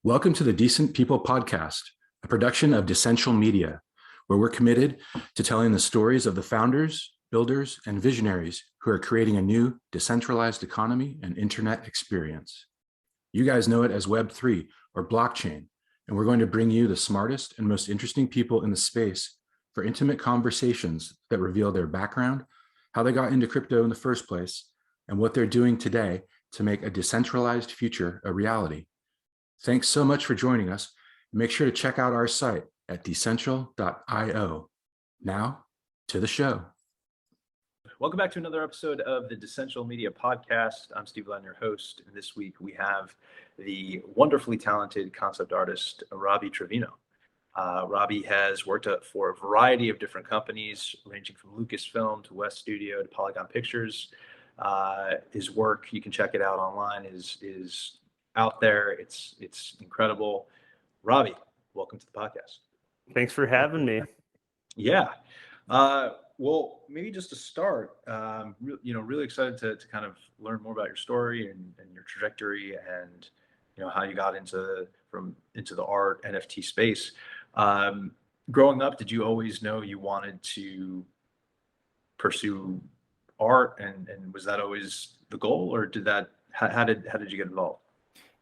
Welcome to the Decent People Podcast, a production of Decential Media, where we're committed to telling the stories of the founders, builders, and visionaries who are creating a new decentralized economy and internet experience. You guys know it as Web3 or blockchain, and we're going to bring you the smartest and most interesting people in the space for intimate conversations that reveal their background, how they got into crypto in the first place, and what they're doing today to make a decentralized future a reality. Thanks so much for joining us. Make sure to check out our site at decential.io. Now, to the show. Welcome back to another episode of the Decential Media Podcast. I'm Steve Glenn, your host, and this week we have the wonderfully talented concept artist, Robbie Trevino. Robbie has worked for a variety of different companies, ranging from Lucasfilm to West Studio to Polygon Pictures. His work, you can check it out online, is out there. It's incredible. Robbie, welcome to the podcast. Thanks for having me. Yeah. Well, maybe just to start, really excited to kind of learn more about your story and your trajectory and, how you got into the art NFT space. Growing up, did you always know you wanted to pursue art and was that always the goal, or how did you get involved?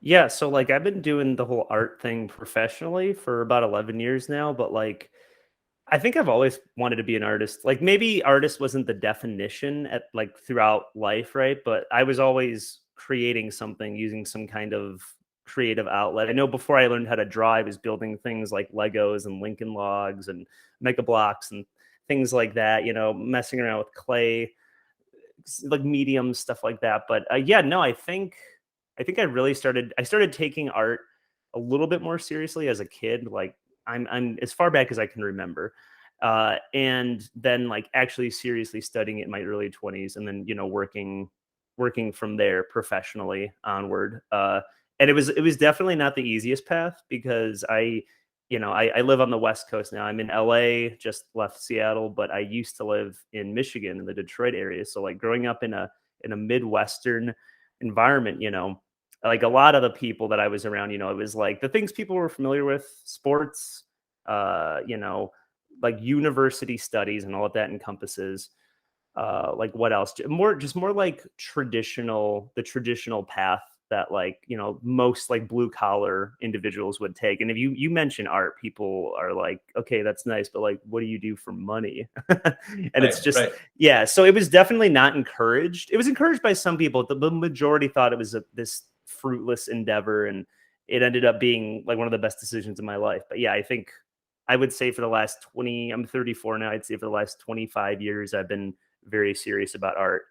Yeah, so I've been doing the whole art thing professionally for about 11 years now, but I think I've always wanted to be an artist. Maybe artist wasn't the definition at throughout life, right? But I was always creating something using some kind of creative outlet. I know before I learned how to draw, I was building things like Legos and Lincoln Logs and Mega Blocks and things like that, messing around with clay, mediums, stuff like that. But I think I started taking art a little bit more seriously as a kid. I'm as far back as I can remember. And then actually seriously studying it in my early 20s and then, working from there professionally onward. And it was definitely not the easiest path because I live on the West Coast now. I'm in LA, just left Seattle, but I used to live in Michigan in the Detroit area. So growing up in a Midwestern environment, a lot of the people that I was around, it was the things people were familiar with, sports, university studies and all of that encompasses. What else? More the traditional path that most blue collar individuals would take. And if you mention art, people are okay, that's nice, but what do you do for money? And it's just, right. Yeah. So it was definitely not encouraged. It was encouraged by some people. The majority thought it was this fruitless endeavor, and it ended up being one of the best decisions of my life. But yeah, I think I would say for the last I'm 34 now. I'd say for the last 25 years, I've been very serious about art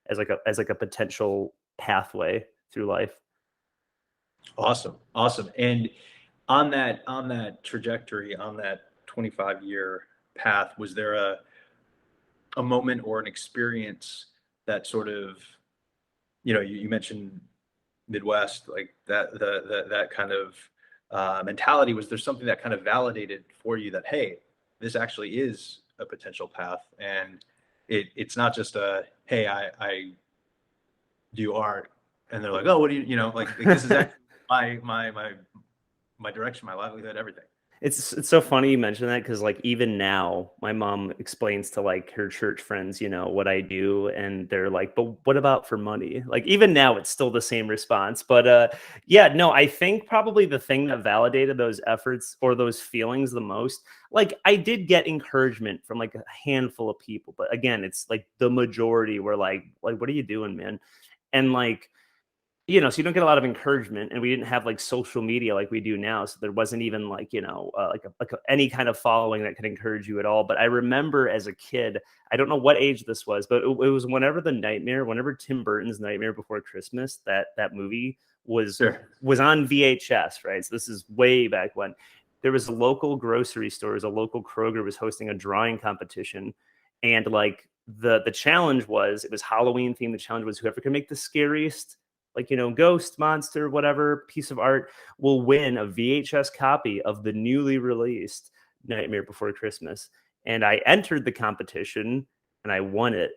as a potential pathway through life. Awesome. And on that trajectory, on that 25-year path, was there a moment or an experience that sort of, you mentioned Midwest, that kind of mentality? Was there something that kind of validated for you that, hey, this actually is a potential path, and it's not just hey, I do art, and they're oh, what do you, this is actually my direction, my livelihood, everything. It's so funny you mentioned that because even now my mom explains to her church friends, what I do, and they're but what about for money? Even now it's still the same response. But yeah, no, I think probably the thing that validated those efforts or those feelings the most, I did get encouragement from a handful of people, but again, it's the majority were what are you doing, man? And so you don't get a lot of encouragement, and we didn't have social media like we do now. So there wasn't even any kind of following that could encourage you at all. But I remember as a kid, I don't know what age this was, but it was whenever Tim Burton's Nightmare Before Christmas, that movie was on VHS, right? So this is way back when. There was a local grocery store, a local Kroger was hosting a drawing competition. And the challenge was, it was Halloween themed. The challenge was whoever could make the scariest ghost, monster, whatever piece of art will win a VHS copy of the newly released Nightmare Before Christmas. And I entered the competition and I won it.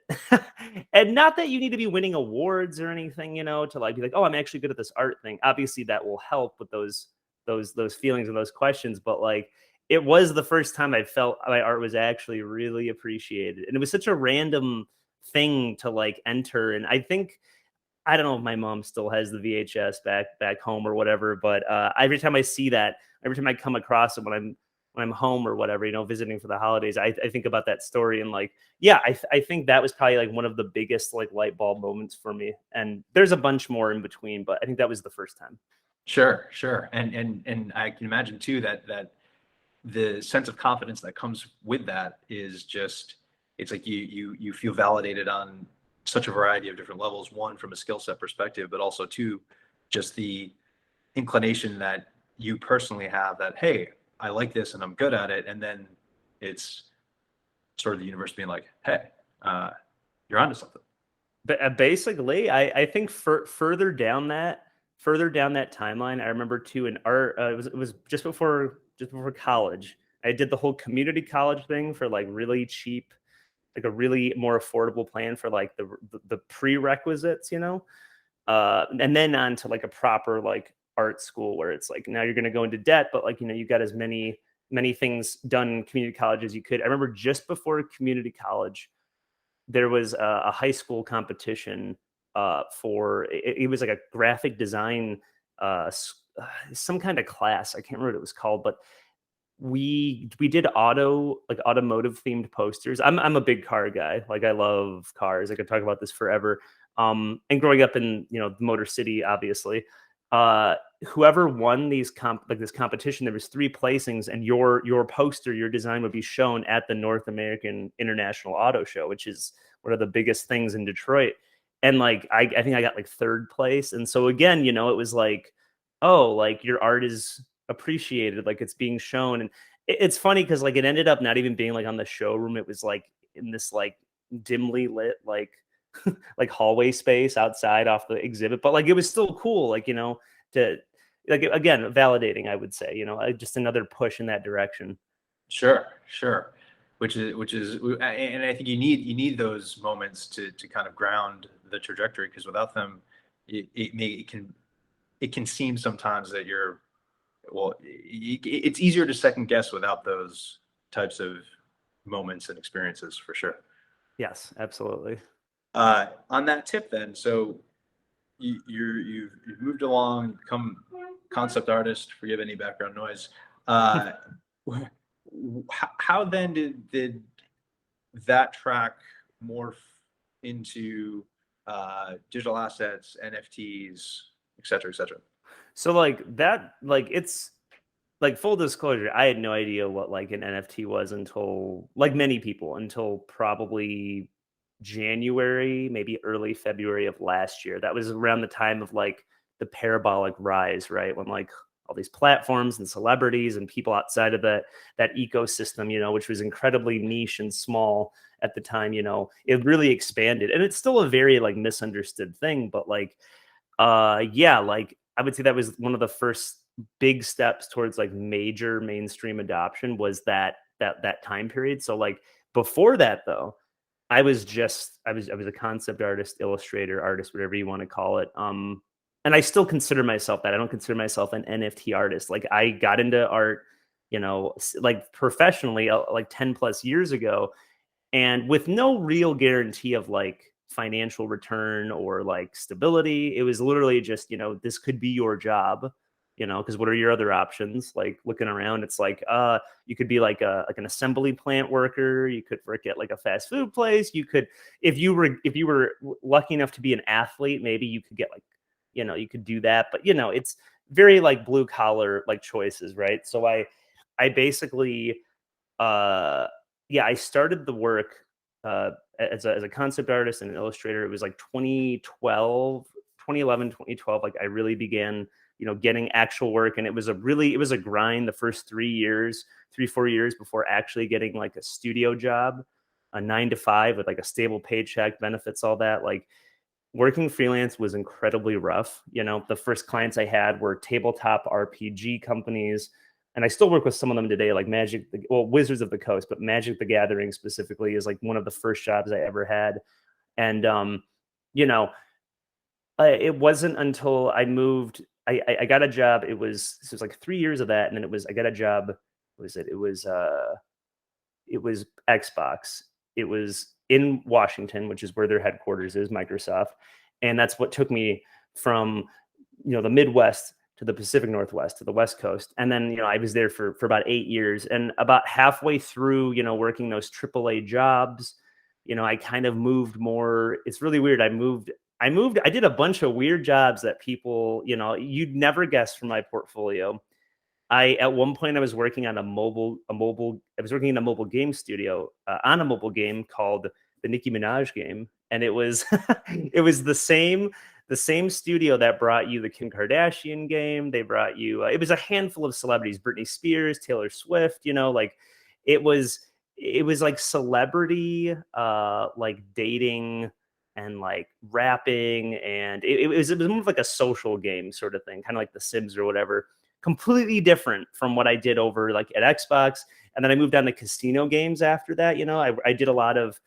And not that you need to be winning awards or anything, to be oh, I'm actually good at this art thing. Obviously that will help with those those feelings and those questions. But like, it was the first time I felt my art was actually really appreciated. And it was such a random thing to like enter. And I think, I don't know if my mom still has the VHS back home or whatever, but every time I see that, every time I come across it when I'm home or whatever, you know, visiting for the holidays, I think about that story. And like, yeah, I think that was probably like one of the biggest like light bulb moments for me. And there's a bunch more in between, but I think that was the first time. Sure. And I can imagine too that the sense of confidence that comes with that is just, it's like you feel validated on such a variety of different levels. One, from a skill set perspective, but also two, just the inclination that you personally have that, hey, I like this and I'm good at it. And then it's sort of the universe being like, hey, you're onto something. But basically, I think further down that timeline, I remember too in art, it was just before college. I did the whole community college thing for like really cheap, like a really more affordable plan for like the prerequisites, you know, and then on to like a proper like art school where it's like now you're going to go into debt, but like, you know, you got as many things done in community college as you could. I remember just before community college, there was a high school competition for it was like a graphic design, some kind of class. I can't remember what it was called, but we did automotive themed posters. I'm a big car guy. Like, I love cars. I could talk about this forever. And growing up in, you know, the Motor City, obviously, whoever won this competition, there was 3 placings, and your poster, your design would be shown at the North American International Auto Show, which is one of the biggest things in Detroit. And like, I think I got like 3rd place. And so again, you know, it was like, oh, like your art is appreciated, like it's being shown. And it's funny because like it ended up not even being like on the showroom. It was like in this like dimly lit like like hallway space outside off the exhibit, but like it was still cool, like, you know, to like, again, validating, I would say, you know, just another push in that direction. Sure. Which is, and I think you need those moments to kind of ground the trajectory, because without them, it can seem sometimes that it's easier to second guess without those types of moments and experiences, for sure. Yes, absolutely. On that tip then, so you've moved along, become concept artist, forgive any background noise. How then did that track morph into digital assets, NFTs, et cetera, et cetera? So like that, like it's like, full disclosure, I had no idea what like an NFT was until, like many people, until probably January, maybe early February of last year. That was around the time of like the parabolic rise, right? When like all these platforms and celebrities and people outside of that ecosystem, you know, which was incredibly niche and small at the time, you know, it really expanded. And it's still a very like misunderstood thing, but like yeah, like I would say that was one of the first big steps towards like major mainstream adoption, was that time period. So like before that though, I was a concept artist, illustrator, artist, whatever you want to call it. And I still consider myself that. I don't consider myself an NFT artist. Like, I got into art, you know, like professionally, like 10 plus years ago, and with no real guarantee of like financial return or like stability. It was literally just, you know, this could be your job, you know, because what are your other options? Like, looking around, it's like you could be like an assembly plant worker, you could work at like a fast food place, you could, if you were lucky enough to be an athlete, maybe you could get like, you know, you could do that. But you know, it's very like blue collar like choices, right? So I basically yeah, I started the work as a concept artist and an illustrator. It was like 2011, 2012. Like, I really began, you know, getting actual work. And it was a grind the first 4 years before actually getting like a studio job, a 9 to 5 with like a stable paycheck, benefits, all that. Like, working freelance was incredibly rough. You know, the first clients I had were tabletop RPG companies, and I still work with some of them today, like Wizards of the Coast, but Magic the Gathering specifically is like one of the first jobs I ever had. And, you know, it wasn't until I moved I got a job. It was like 3 years of that, and then I got a job. What was it? It was Xbox. It was in Washington, which is where their headquarters is, Microsoft, and that's what took me from the Midwest to the Pacific Northwest to the West Coast, and then I was there for about 8 years, and about halfway through working those AAA jobs, I kind of moved more. It's really weird. I did a bunch of weird jobs that people, you'd never guess from my portfolio. At one point I was working on I was working in a mobile game studio on a mobile game called the Nicki Minaj game. And it was, it was the same studio that brought you the Kim Kardashian game. They brought you, it was a handful of celebrities, Britney Spears, Taylor Swift, like it was like celebrity, like dating and like rapping, and it was more of like a social game sort of thing, kind of like The Sims or whatever. Completely different from what I did over like at Xbox, and then I moved on to casino games after that. I did a lot of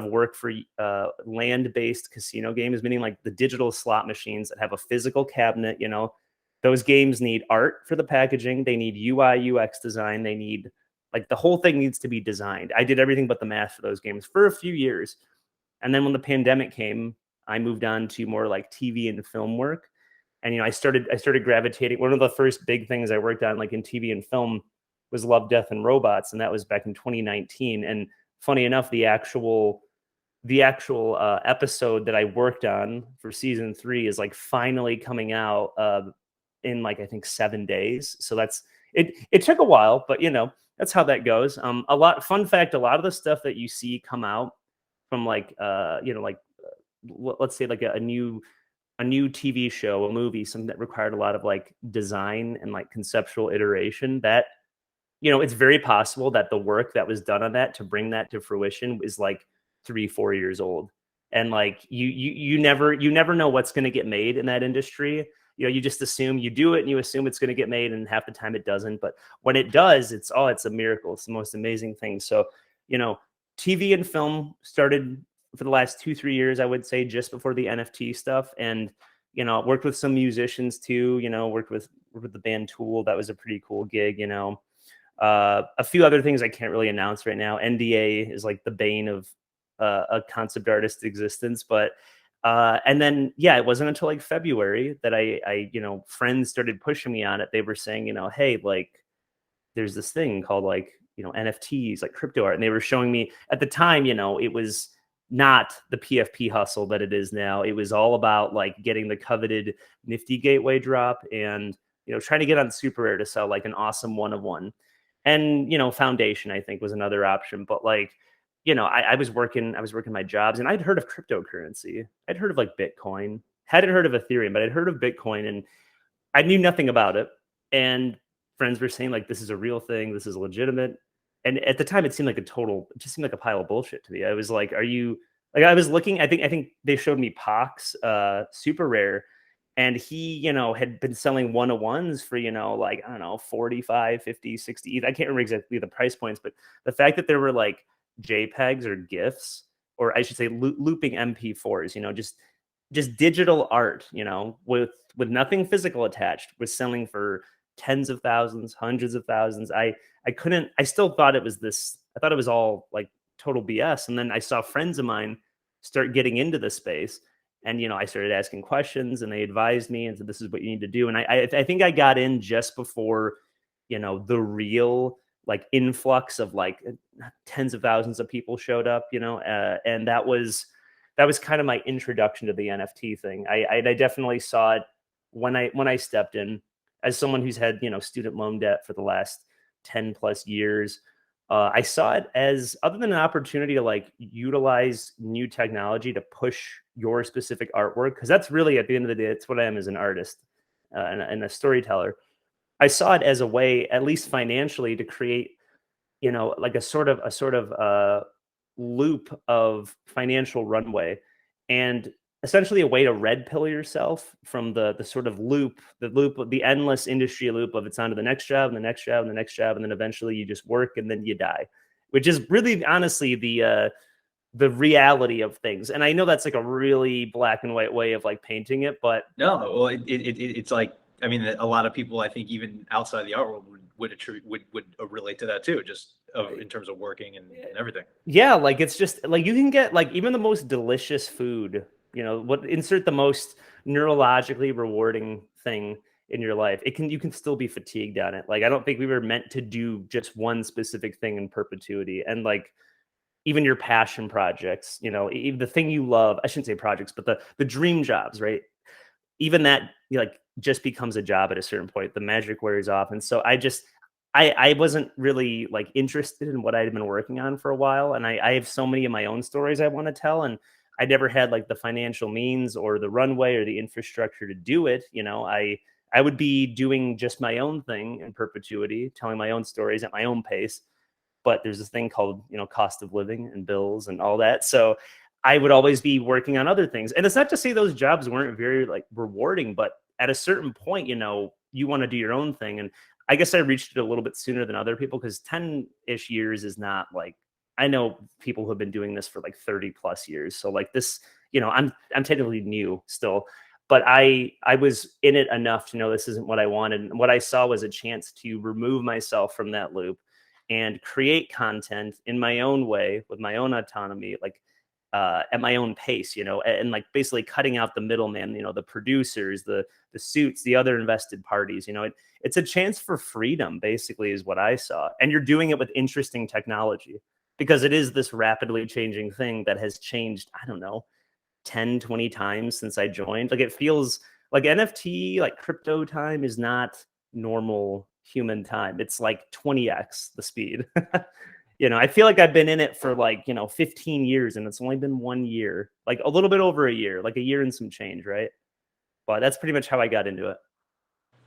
work for land-based casino games, meaning like the digital slot machines that have a physical cabinet. Those games need art for the packaging. They need UI UX design. They need like the whole thing needs to be designed. I did everything but the math for those games for a few years. And then when the pandemic came, I moved on to more like TV and film work. And, I started gravitating. One of the first big things I worked on like in TV and film was Love, Death and Robots. And that was back in 2019. And funny enough, the actual episode that I worked on for season 3 is like finally coming out in like, I think 7 days. So that's, it took a while, but that's how that goes. Fun fact, a lot of the stuff that you see come out from like let's say like a new TV show, a movie, something that required a lot of like design and like conceptual iteration, that it's very possible that the work that was done on that to bring that to fruition is like 3-4 years old. And like you never know what's going to get made in that industry. You just assume you do it and you assume it's going to get made, and half the time it doesn't. But when it does, it's a miracle. It's the most amazing thing. So TV and film started for the last 2-3 years, I would say, just before the NFT stuff. And, worked with some musicians too, worked with the band Tool. That was a pretty cool gig, a few other things I can't really announce right now. NDA is like the bane of a concept artist existence. But, and then, it wasn't until like February that I friends started pushing me on it. They were saying, hey, like there's this thing called like, NFTs, like crypto art. And they were showing me at the time, it was not the PFP hustle that it is now. It was all about like getting the coveted Nifty gateway drop and, trying to get on Super Rare to sell like an awesome 1 of 1. And, Foundation, I think, was another option. But like, I was working my jobs, and I'd heard of cryptocurrency. I'd heard of like Bitcoin, hadn't heard of Ethereum, but I'd heard of Bitcoin, and I knew nothing about it. And friends were saying like, this is a real thing. This is legitimate. And at the time, it seemed like it just seemed like a pile of bullshit to me. I was like, are you like, I was looking, I think they showed me Pox, Super Rare, and he, had been selling 1 of 1s for, like, I don't know, 45, 50, 60. I can't remember exactly the price points, but the fact that there were like JPEGs or GIFs, or I should say looping MP4s, just digital art, with nothing physical attached, was selling for tens of thousands, hundreds of thousands. I still thought it was I thought it was all like total BS. And then I saw friends of mine start getting into the space, and, I started asking questions, and they advised me and said, this is what you need to do. And I think I got in just before, the real like influx of like tens of thousands of people showed up, and that was kind of my introduction to the NFT thing. I definitely saw it when I stepped in. As someone who's had, student loan debt for the last 10 plus years, I saw it as, other than an opportunity to like utilize new technology to push your specific artwork, because that's really, at the end of the day, it's what I am as an artist and a storyteller. I saw it as a way, at least financially, to create, like a sort of loop of financial runway, and essentially a way to red pill yourself from the sort of the endless industry loop of it's on to the next job and the next job and the next job. And then eventually you just work and then you die, which is really honestly the the reality of things. And I know that's like a really black and white way of like painting it, but no, well, it's like, I mean, a lot of people, I think, even outside the art world would relate to that too, just in terms of working and everything. Yeah, like it's just like you can get like even the most delicious food, insert the most neurologically rewarding thing in your life. You can still be fatigued on it. Like I don't think we were meant to do just one specific thing in perpetuity. And like even your passion projects, even the thing you love, I shouldn't say projects, but the dream jobs, right? Even that like just becomes a job at a certain point. The magic wears off. And so I wasn't really like interested in what I'd been working on for a while. And I have so many of my own stories I want to tell. And I never had like the financial means or the runway or the infrastructure to do it. I would be doing just my own thing in perpetuity, telling my own stories at my own pace. But there's this thing called, cost of living and bills and all that. So I would always be working on other things. And it's not to say those jobs weren't very like rewarding, but at a certain point, you want to do your own thing. And I guess I reached it a little bit sooner than other people because 10-ish years is not like, I know people who have been doing this for like 30 plus years. So like this, I'm technically new still, but I was in it enough to know this isn't what I wanted. And what I saw was a chance to remove myself from that loop and create content in my own way with my own autonomy, like at my own pace, and like basically cutting out the middleman, the producers, the suits, the other invested parties, it's a chance for freedom, basically, is what I saw. And you're doing it with interesting technology because it is this rapidly changing thing that has changed, I don't know, 10, 20 times since I joined. Like it feels like NFT, like crypto time is not normal human time. It's like 20x the speed. I feel like I've been in it for like, 15 years and it's only been 1 year, like a little bit over a year, like a year and some change. Right. But that's pretty much how I got into it.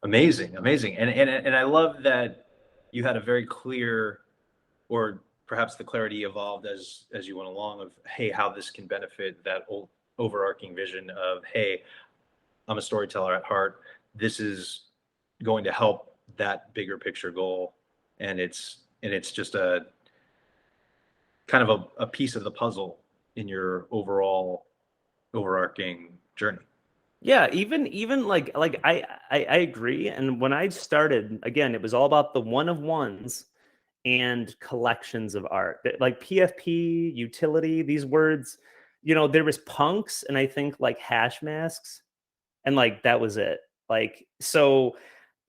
Amazing. And I love that you had a very clear, or perhaps the clarity evolved as you went along of, hey, how this can benefit that old overarching vision of, hey, I'm a storyteller at heart. This is going to help that bigger picture goal. And it's just a kind of a piece of the puzzle in your overall overarching journey. Yeah, even like I agree. And when I started, again, it was all about the one of ones and collections of art. Like PFP, utility, these words, there was punks and I think like hash masks, and like that was it. Like so,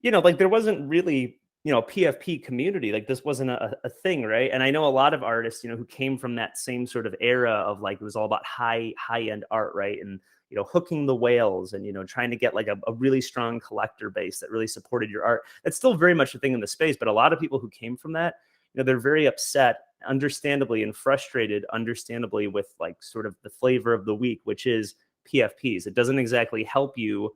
like there wasn't really PFP community. Like this wasn't a thing, right? And I know a lot of artists who came from that same sort of era of like it was all about high end art, right? And hooking the whales and trying to get like a really strong collector base that really supported your art. That's still very much a thing in the space, but a lot of people who came from that, they're very upset, understandably, and frustrated, understandably, with like sort of the flavor of the week, which is PFPs. It doesn't exactly help you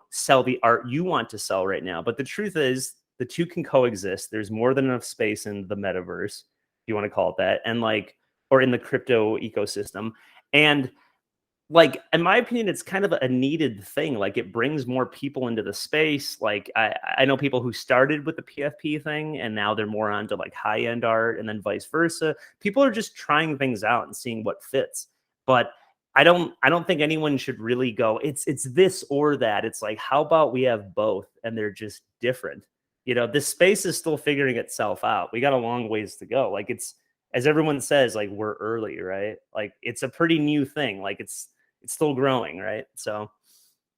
sell the art you want to sell right now. But the truth is the two can coexist. There's more than enough space in the metaverse, if you want to call it that, and like, or in the crypto ecosystem. And like, in my opinion, it's kind of a needed thing. Like it brings more people into the space. Like I know people who started with the PFP thing and now they're more onto like high end art, and then vice versa. People are just trying things out and seeing what fits. But I don't think anyone should really go, it's this or that. It's like, how about we have both and they're just different? This space is still figuring itself out. We got a long ways to go. Like it's, as everyone says, like we're early, right? Like it's a pretty new thing. Like it's still growing, right? So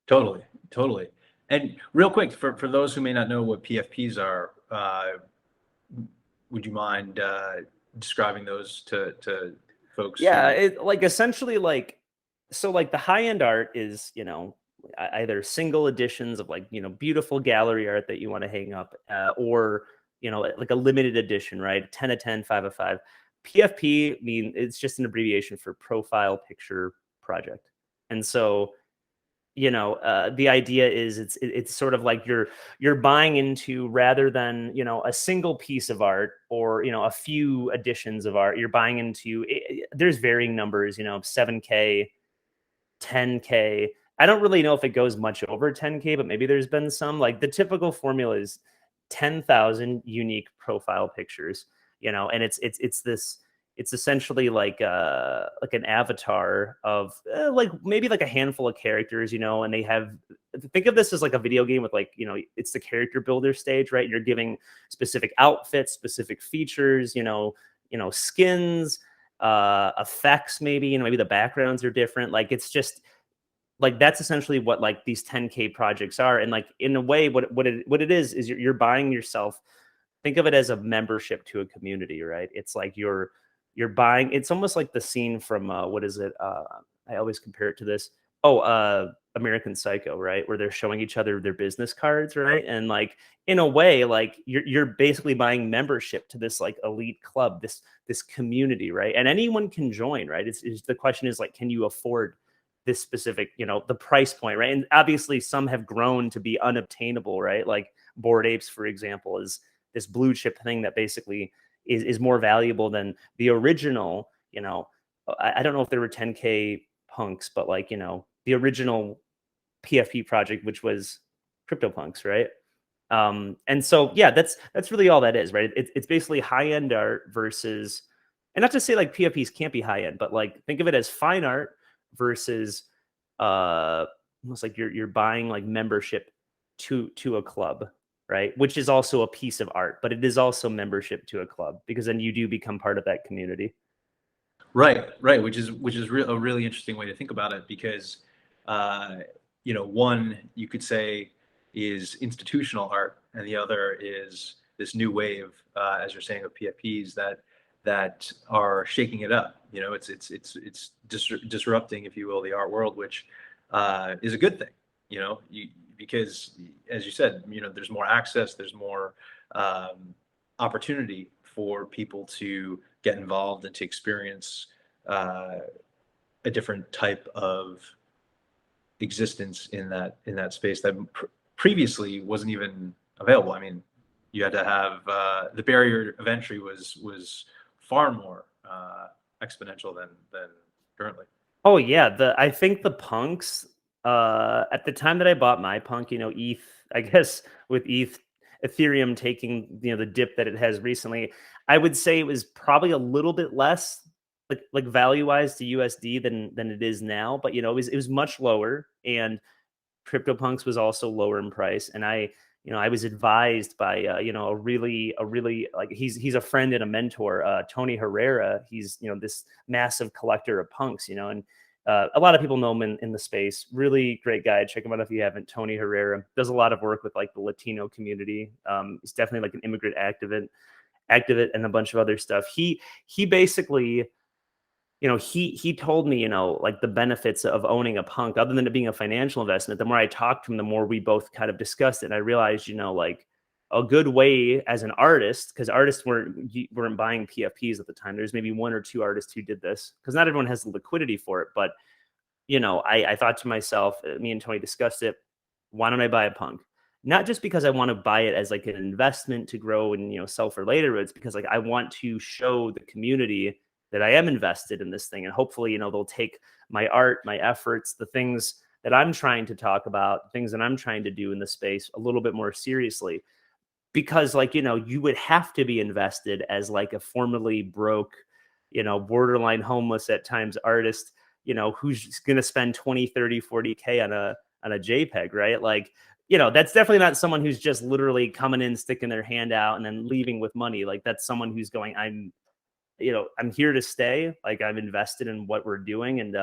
Totally. And real quick, for those who may not know what PFPs are, would you mind describing those to folks? Yeah, it like essentially like, so like the high end art is, either single editions of like, beautiful gallery art that you want to hang up, or, like a limited edition, right? 10 of 10, 5 of 5. PFP, it's just an abbreviation for profile picture project. And so, the idea is it's sort of like you're buying into, rather than, a single piece of art or, a few editions of art, you're buying into, there's varying numbers, 7K, 10K. I don't really know if it goes much over 10K, but maybe there's been some. Like the typical formula is 10,000 unique profile pictures, and it's this, it's essentially like an avatar of like maybe like a handful of characters, you know, and they have, think of this as like a video game with like, you know, it's the character builder stage, right? You're giving specific outfits, specific features, you know, skins, effects, maybe, you know, maybe the backgrounds are different. Like it's just like that's essentially what like these 10K projects are. And like in a way, what it is you're buying yourself. Think of it as a membership to a community, right? It's like you're buying. It's almost like the scene from what is it? I always compare it to this. Oh, American Psycho, right? Where they're showing each other their business cards, right? And like in a way, like you're basically buying membership to this like elite club, this community, right? And anyone can join, right? It's the question is like, can you afford this specific, you know, the price point, right? And obviously some have grown to be unobtainable, right? Like Bored Apes, for example, is this blue chip thing that basically is more valuable than the original, you know, I don't know if there were 10K punks, but like, you know, the original PFP project, which was CryptoPunks, right? And so, yeah, that's really all that is, right? It's basically high-end art versus, and not to say like PFPs can't be high-end, but like think of it as fine art versus almost like you're buying like membership to a club, right? Which is also a piece of art, but it is also membership to a club because then you do become part of that community. Right, right, which is a really interesting way to think about it because, you know, one you could say is institutional art, and the other is this new wave, as you're saying, of PFPs that are shaking it up. You know, it's disrupting, if you will, the art world, which is a good thing. You know, because as you said, you know, there's more access, there's more opportunity for people to get involved and to experience a different type of existence in that space that previously wasn't even available. I mean, you had to have the barrier of entry was far more exponential than currently. Oh yeah, I think the punks at the time that I bought my punk, you know, I guess with Ethereum taking, you know, the dip that it has recently, I would say it was probably a little bit less like value wise to USD than it is now, but you know, it was much lower, and CryptoPunks was also lower in price. And I was advised by you know, a really like he's a friend and a mentor, Tony Herrera. He's, you know, this massive collector of punks, you know, and a lot of people know him in the space. Really great guy. Check him out if you haven't. Tony Herrera does a lot of work with like the Latino community. He's definitely like an immigrant activist and a bunch of other stuff. He basically, you know, he told me, you know, like the benefits of owning a punk, other than it being a financial investment. The more I talked to him, the more we both kind of discussed it. And I realized, you know, like a good way as an artist, because artists weren't buying PFPs at the time. There's maybe one or two artists who did this because not everyone has the liquidity for it. But, you know, I thought to myself, me and Tony discussed it. Why don't I buy a punk? Not just because I want to buy it as like an investment to grow and, you know, sell for later, but it's because like I want to show the community that I am invested in this thing. And hopefully, you know, they'll take my art, my efforts, the things that I'm trying to talk about, things that I'm trying to do in the space a little bit more seriously. Because like, you know, you would have to be invested as like a formerly broke, you know, borderline homeless at times artist, you know, who's going to spend 20, 30, 40K on a JPEG, right? Like, you know, that's definitely not someone who's just literally coming in, sticking their hand out and then leaving with money. Like that's someone who's going, I'm here to stay. Like I'm invested in what we're doing. And,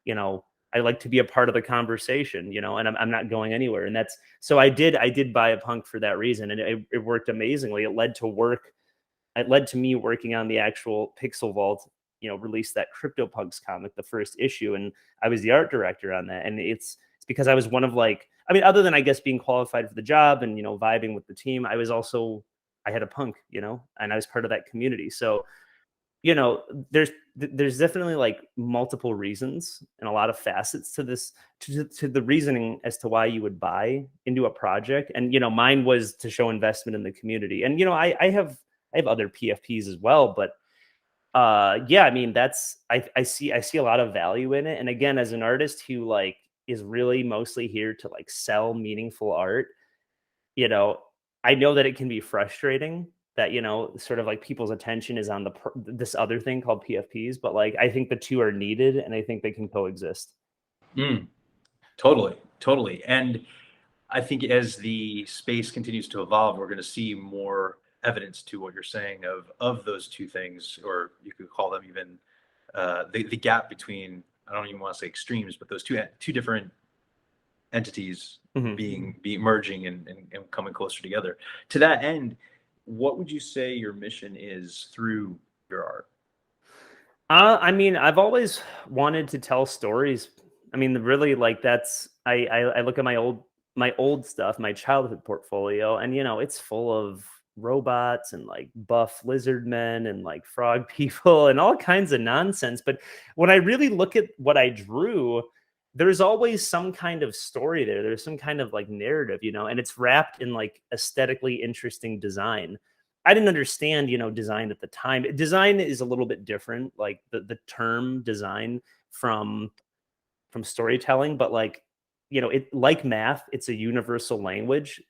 you know, I like to be a part of the conversation, you know, and I'm not going anywhere. And so I did buy a punk for that reason. And it worked amazingly. It led to me working on the actual Pixel Vault, you know, release that CryptoPunks comic, the first issue. And I was the art director on that. And it's because I was one of like, I mean, other than I guess being qualified for the job and, you know, vibing with the team, I had a punk, you know, and I was part of that community. So, you know, there's definitely like multiple reasons and a lot of facets to this, to the reasoning as to why you would buy into a project. And, you know, mine was to show investment in the community. And, you know, I have other PFPs as well, but yeah, I mean, I see a lot of value in it. And again, as an artist who like is really mostly here to like sell meaningful art, you know, I know that it can be frustrating, that, you know, sort of like people's attention is on this other thing called PFPs, but like I think the two are needed and I think they can coexist. Totally. And I think as the space continues to evolve, we're going to see more evidence to what you're saying of those two things, or you could call them even the gap between, I don't even want to say extremes, but those two different entities being merging and coming closer together. To that end, what would you say your mission is through your art? I mean, I've always wanted to tell stories. I mean, really, like that's I look at my old stuff, my childhood portfolio, and you know, it's full of robots and like buff lizard men and like frog people and all kinds of nonsense. But when I really look at what I drew, there's always some kind of story there. There's some kind of like narrative, you know, and it's wrapped in like aesthetically interesting design. I didn't understand, you know, design at the time. Design is a little bit different, like the term design from storytelling, but like, you know, it like math, it's a universal language.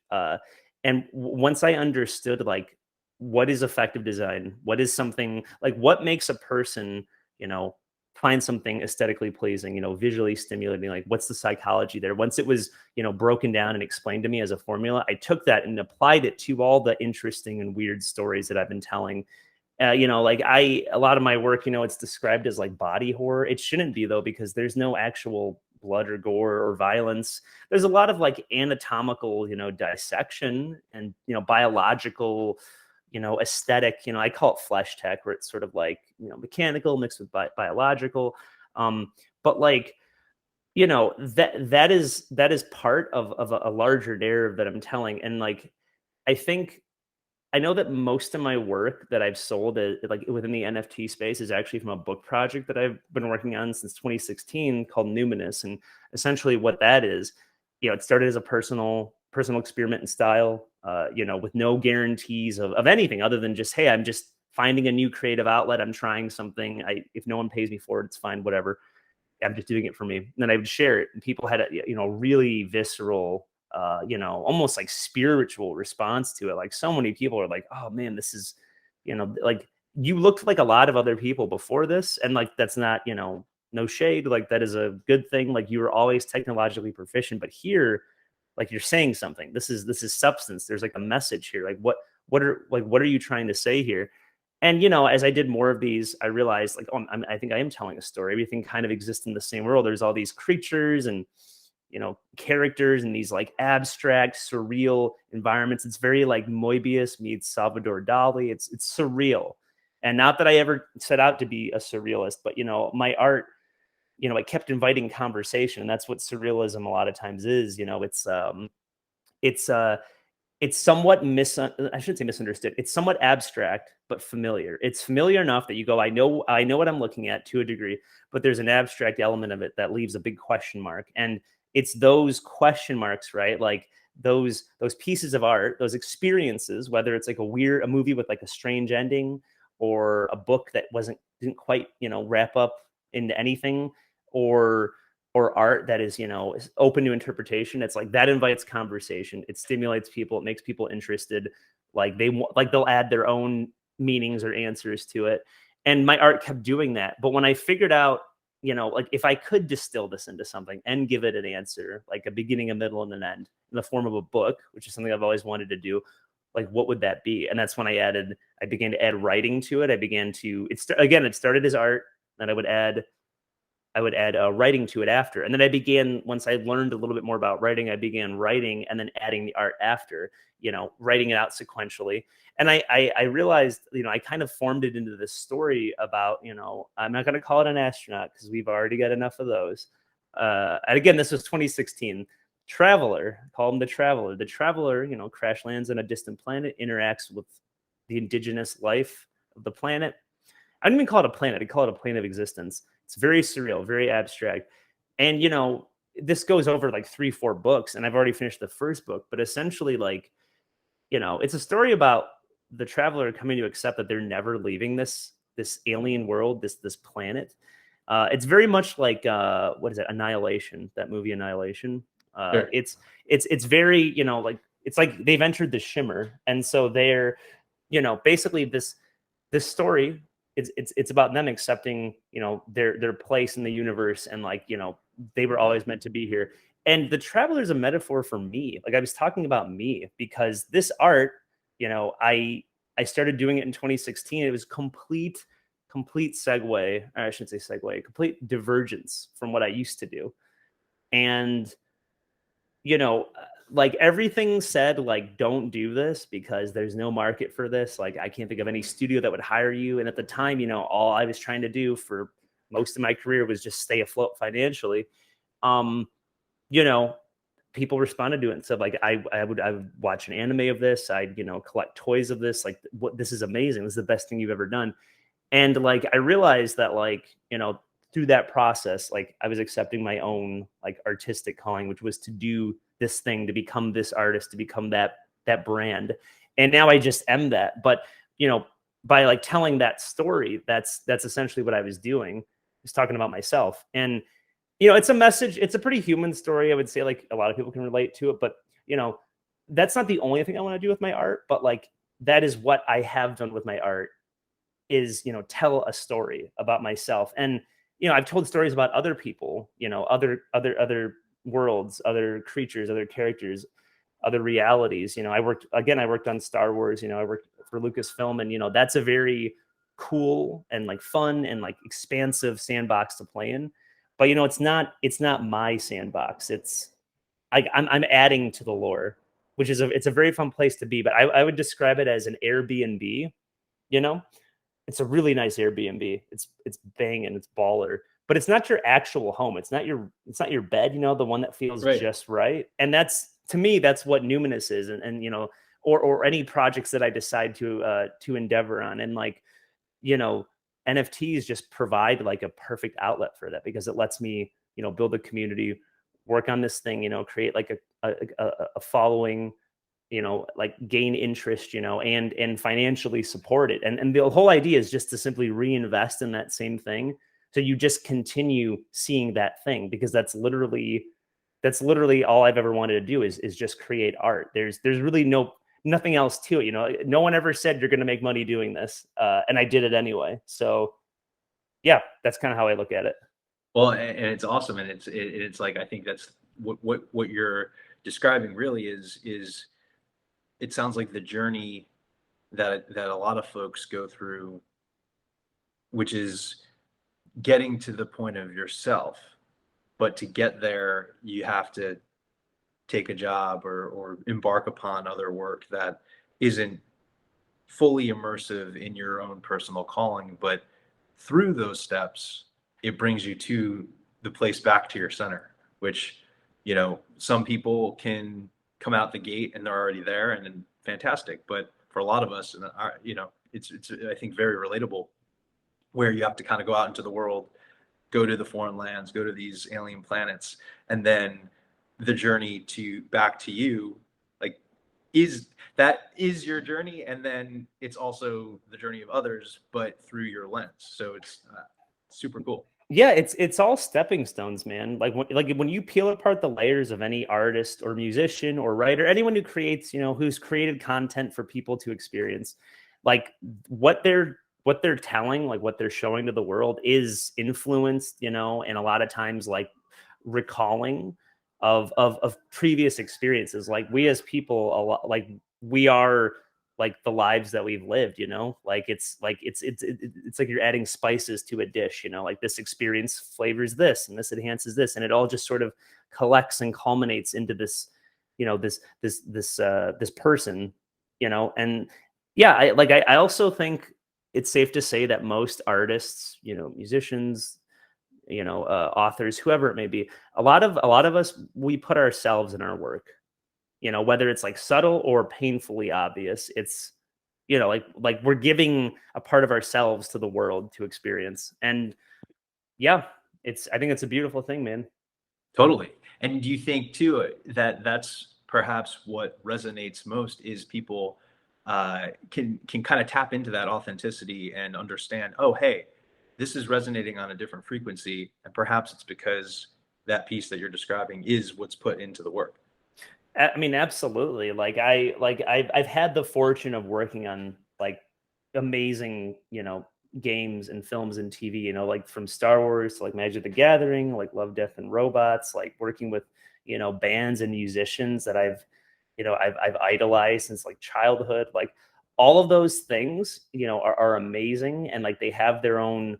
Once I understood like what is effective design, what is something like what makes a person, you know, find something aesthetically pleasing, you know, visually stimulating, like what's the psychology there? Once it was, you know, broken down and explained to me as a formula, I took that and applied it to all the interesting and weird stories that I've been telling. You know, like a lot of my work, you know, it's described as like body horror. It shouldn't be though, because there's no actual blood or gore or violence. There's a lot of like anatomical, you know, dissection and, you know, biological, you know, aesthetic, you know, I call it flesh tech, where it's sort of like, you know, mechanical mixed with biological. But like, you know, that is part of a larger narrative that I'm telling. And like, I know that most of my work that I've sold like within the NFT space is actually from a book project that I've been working on since 2016 called Numinous. And essentially what that is, you know, it started as a personal experiment in style, you know, with no guarantees of anything other than just, hey, I'm just finding a new creative outlet. I'm trying something. If no one pays me for it, it's fine, whatever. I'm just doing it for me. And then I would share it, and people had a, you know, really visceral, you know, almost like spiritual response to it. Like so many people are like, oh man, this is, you know, like you looked like a lot of other people before this. And like, that's not, you know, no shade. Like that is a good thing. Like you were always technologically proficient, but here, like you're saying something. This is substance. There's like a message here. Like what are you trying to say here? And you know, as I did more of these, I realized like, oh, I think I am telling a story. Everything kind of exists in the same world. There's all these creatures and, you know, characters and these like abstract, surreal environments. It's very like Moebius meets Salvador Dali. It's surreal. And not that I ever set out to be a surrealist, but you know, my art, you know, it kept inviting conversation. And that's what surrealism a lot of times is. You know, it's somewhat I shouldn't say misunderstood. It's somewhat abstract, but familiar. It's familiar enough that you go, I know what I'm looking at to a degree, but there's an abstract element of it that leaves a big question mark. And it's those question marks, right? Like those pieces of art, those experiences, whether it's like a movie with like a strange ending, or a book that didn't quite, you know, wrap up into anything, or art that is, you know, is open to interpretation. It's like that invites conversation. It stimulates people. It makes people interested. Like they'll add their own meanings or answers to it. And my art kept doing that. But when I figured out, you know, like if I could distill this into something and give it an answer, like a beginning, a middle, and an end in the form of a book, which is something I've always wanted to do, like what would that be? And that's when I began to add writing to it. It started as art, then I would add writing to it after. And then once I learned a little bit more about writing, I began writing and then adding the art after, you know, writing it out sequentially. And I realized, you know, I kind of formed it into this story about, you know, I'm not going to call it an astronaut because we've already got enough of those. And again, this was 2016. Traveler, call him the Traveler. The Traveler, you know, crash lands on a distant planet, interacts with the indigenous life of the planet. I don't even call it a planet. I call it a plane of existence. It's very surreal, very abstract. And, you know, this goes over like 3-4 books, and I've already finished the first book. But essentially, like, you know, it's a story about the Traveler coming to accept that they're never leaving this alien world, this planet. It's very much like, what is it? Annihilation, that movie Annihilation. Sure. It's very, you know, like, it's like they've entered the shimmer. And so they're, basically this story, it's about them accepting, their place in the universe, and like, they were always meant to be here. And the Traveler is a metaphor for me. Like, I was talking about me, because this art, I started doing it in 2016. It was complete segue, or I shouldn't say segue, complete divergence from what I used to do. And, like, everything said, like, don't do this because there's no market for this. Like, I can't think of any studio that would hire you. And at the time, all I was trying to do for most of my career was just stay afloat financially. You know, People responded to it and said, like, I would watch an anime of this. I'd, collect toys of this. Like, what, this is amazing. This is the best thing you've ever done. And like, I realized that, like, through that process, like, I was accepting my own, like, artistic calling, which was to do this thing, to become this artist, to become that brand. And now I just am that. But, by like telling that story, that's essentially what I was doing, was talking about myself. And, it's a message. It's a pretty human story. I would say, like, a lot of people can relate to it, but, that's not the only thing I want to do with my art. But like, that is what I have done with my art, is, tell a story about myself. And, I've told stories about other people, other worlds, other creatures, other characters, other realities. I worked on Star Wars. I worked for Lucasfilm, and, that's a very cool and like fun and like expansive sandbox to play in. But, it's not my sandbox. I'm adding to the lore, which is it's a very fun place to be. But I would describe it as an Airbnb. It's a really nice Airbnb. It's banging, it's baller, but it's not your actual home. It's not your bed, the one that feels just right. And that's, to me, that's what Numinous is. And or any projects that I decide to endeavor on. And like, NFTs just provide like a perfect outlet for that, because it lets me, build a community, work on this thing, create like a following, like gain interest, and financially support it. And the whole idea is just to simply reinvest in that same thing. So you just continue seeing that thing, because that's literally all I've ever wanted to do is just create art. There's really nothing else to it. No one ever said you're going to make money doing this. And I did it anyway. So yeah, that's kind of how I look at it. Well, and it's awesome. And it's like, I think that's what you're describing really is it sounds like the journey that a lot of folks go through, which is getting to the point of yourself. But to get there, you have to take a job or embark upon other work that isn't fully immersive in your own personal calling. But through those steps, it brings you to the place back to your center, which, some people can come out the gate and they're already there, and then fantastic. But for a lot of us, it's I think very relatable, where you have to kind of go out into the world, go to the foreign lands, go to these alien planets, and then the journey back to you, like, is your journey, and then it's also the journey of others, but through your lens. So it's super cool. Yeah, it's all stepping stones, man. Like when you peel apart the layers of any artist or musician or writer, anyone who creates, who's created content for people to experience, like what they're telling, like what they're showing to the world is influenced, and a lot of times like recalling of previous experiences. Like, we as people, a lot, like, we are like the lives that we've lived, like it's like you're adding spices to a dish, like this experience flavors this and this enhances this, and it all just sort of collects and culminates into this, this person, and yeah, I also think it's safe to say that most artists, musicians, authors, whoever it may be, a lot of us, we put ourselves in our work, whether it's like subtle or painfully obvious. It's, like we're giving a part of ourselves to the world to experience. And yeah, I think it's a beautiful thing, man. Totally. And do you think too that that's perhaps what resonates most, is people can kind of tap into that authenticity and understand, oh, hey, this is resonating on a different frequency, and perhaps it's because that piece that you're describing is what's put into the work. I mean, absolutely. I've had the fortune of working on like amazing, games and films and TV, like from Star Wars to like Magic the Gathering, like Love, Death and Robots, like working with, bands and musicians that I've idolized since like childhood. Like all of those things, are amazing. And like they have their own,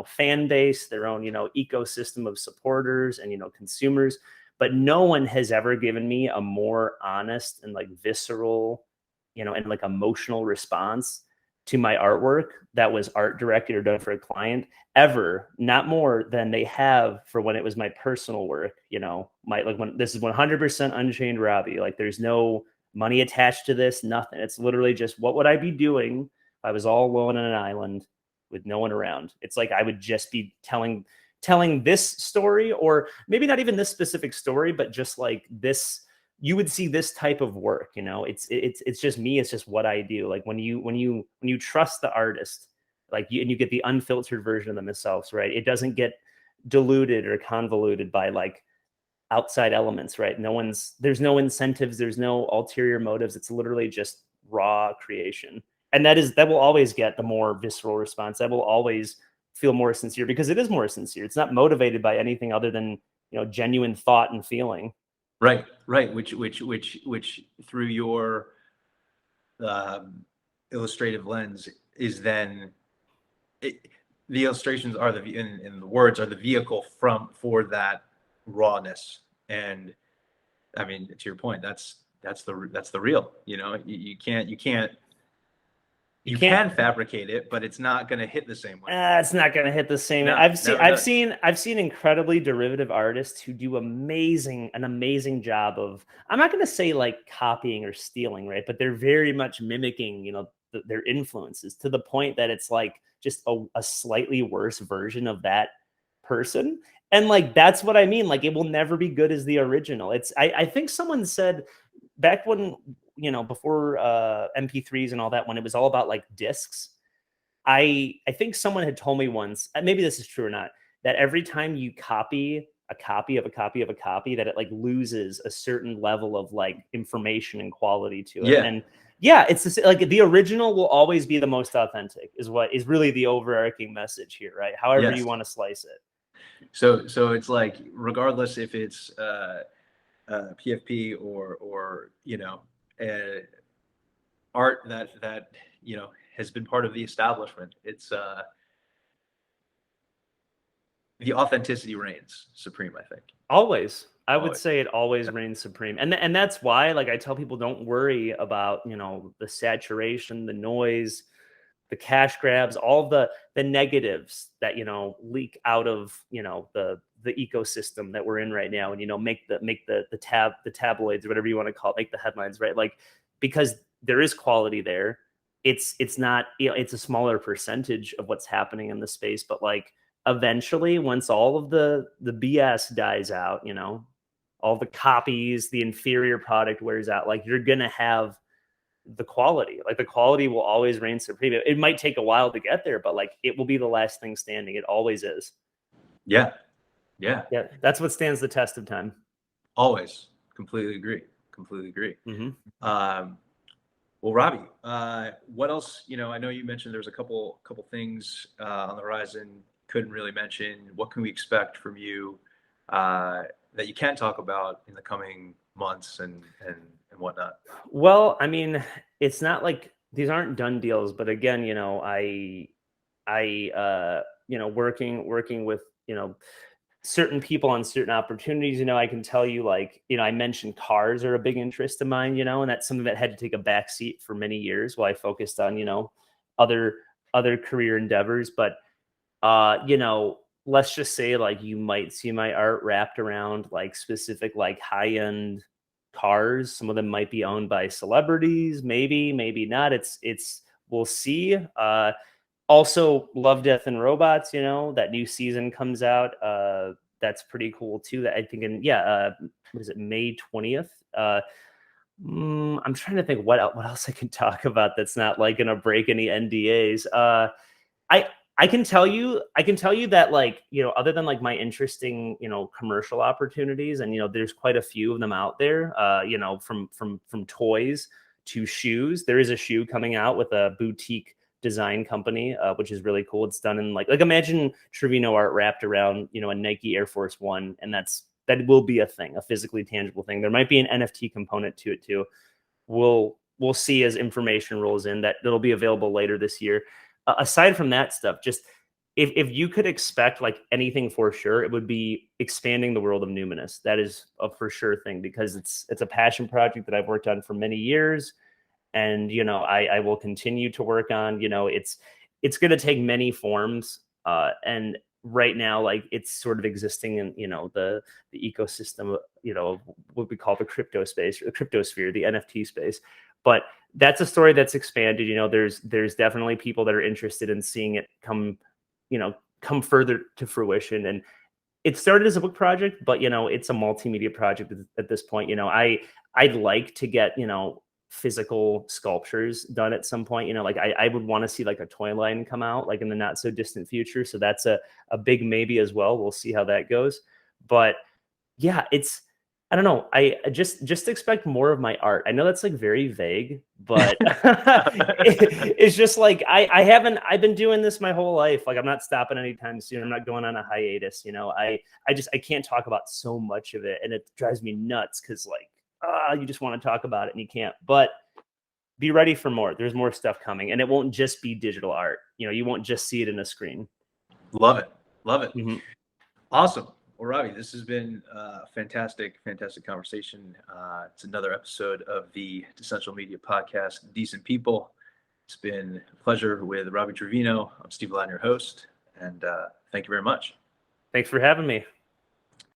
fan base, their own, ecosystem of supporters and, consumers. But no one has ever given me a more honest and like visceral, and like emotional response to my artwork that was art directed or done for a client ever, not more than they have for when it was my personal work. When this is 100% Unchained Robbie, like there's no money attached to this, nothing. It's literally just, what would I be doing if I was all alone on an island with no one around? It's like I would just be telling this story, or maybe not even this specific story, but just like this, you would see this type of work. It's just me. It's just what I do. Like when you trust the artist, like you get the unfiltered version of themselves, right? It doesn't get diluted or convoluted by like outside elements, right? There's no incentives, there's no ulterior motives. It's literally just raw creation. And that will always get the more visceral response. That will always feel more sincere, because it is more sincere. It's not motivated by anything other than, genuine thought and feeling. Right. Which through your illustrative lens is then the illustrations are in the words are the vehicle for that rawness. And I mean, to your point, that's the real. You can fabricate it, but it's not going to hit the same way. It's not going to hit the same. No, I've seen incredibly derivative artists who do an amazing job of, I'm not going to say like copying or stealing, right? But they're very much mimicking, their influences, to the point that it's like just a slightly worse version of that person. And like, that's what I mean. Like, it will never be good as the original. I think someone said back when, before MP3s and all that, when it was all about like discs, I think someone had told me once, maybe this is true or not, that every time you copy a copy of a copy of a copy, that it like loses a certain level of like information and quality to it. Yeah. And yeah, it's like the original will always be the most authentic, is what is really the overarching message here, right? However you want to slice it. So it's like, regardless if it's PFP or art that has been part of the establishment, it's the authenticity reigns supreme, I think. Always. I would say it always reigns supreme. And that's why, like, I tell people, don't worry about, the saturation, the noise, the cash grabs, all the negatives that, leak out of, the ecosystem that we're in right now. And, make the tabloids, or whatever you want to call it, make the headlines, right? Like, because there is quality there. It's not, it's a smaller percentage of what's happening in the space, but like, eventually, once all of the BS dies out, all the copies, the inferior product wears out, like, you're going to have the quality. Like, the quality will always reign supreme. It might take a while to get there, but like, it will be the last thing standing. It always is. Yeah. That's what stands the test of time. Always. Completely agree. Mm-hmm. Well, Robbie, what else? I know you mentioned there's a couple things on the horizon. Couldn't really mention. What can we expect from you that you can talk about in the coming months and whatnot? Well, I mean, it's not like these aren't done deals, but again, I working with, certain people on certain opportunities, I can tell you, like, I mentioned cars are a big interest of mine, and that's something that had to take a back seat for many years while I focused on, other career endeavors. But let's just say, like, you might see my art wrapped around like specific, like, high-end cars. Some of them might be owned by celebrities, maybe not. We'll see. Also, Love, Death and Robots, that new season comes out. That's pretty cool too. That I think what is it, May 20th? I'm trying to think what else I can talk about that's not like gonna break any NDAs. I can tell you that, like, other than like my interesting, commercial opportunities, and there's quite a few of them out there, from toys to shoes. There is a shoe coming out with a boutique design company, which is really cool. It's done in like imagine Trevino art wrapped around, a Nike Air Force One, and that will be a thing, a physically tangible thing. There might be an NFT component to it too. We'll see as information rolls in that it'll be available later this year. Aside from that stuff, just if you could expect like anything for sure, it would be expanding the world of Numinous. That is a for sure thing, because it's a passion project that I've worked on for many years. And, I will continue to work on, it's going to take many forms. And right now, like it's sort of existing in, the ecosystem, of what we call the crypto space, or the cryptosphere, the NFT space. But that's a story that's expanded. There's definitely people that are interested in seeing it come further to fruition. And it started as a book project, but it's a multimedia project at this point. I'd like to get, physical sculptures done at some point. Like I would want to see like a toy line come out like in the not so distant future. So that's a big maybe as well. We'll see how that goes. But yeah, I don't know. I just expect more of my art. I know that's like very vague, but it's just like I've been doing this my whole life. Like I'm not stopping anytime soon. I'm not going on a hiatus. I can't talk about so much of it, and it drives me nuts because like you just want to talk about it and you can't. But be ready for more. There's more stuff coming, and it won't just be digital art. You won't just see it in a screen. Love it. Mm-hmm. Awesome. Well, Robbie, this has been a fantastic conversation. It's another episode of the Essential Media Podcast, Decent People. It's been a pleasure with Robbie Trevino. I'm Steve Line, your host, and thank you very much. Thanks for having me.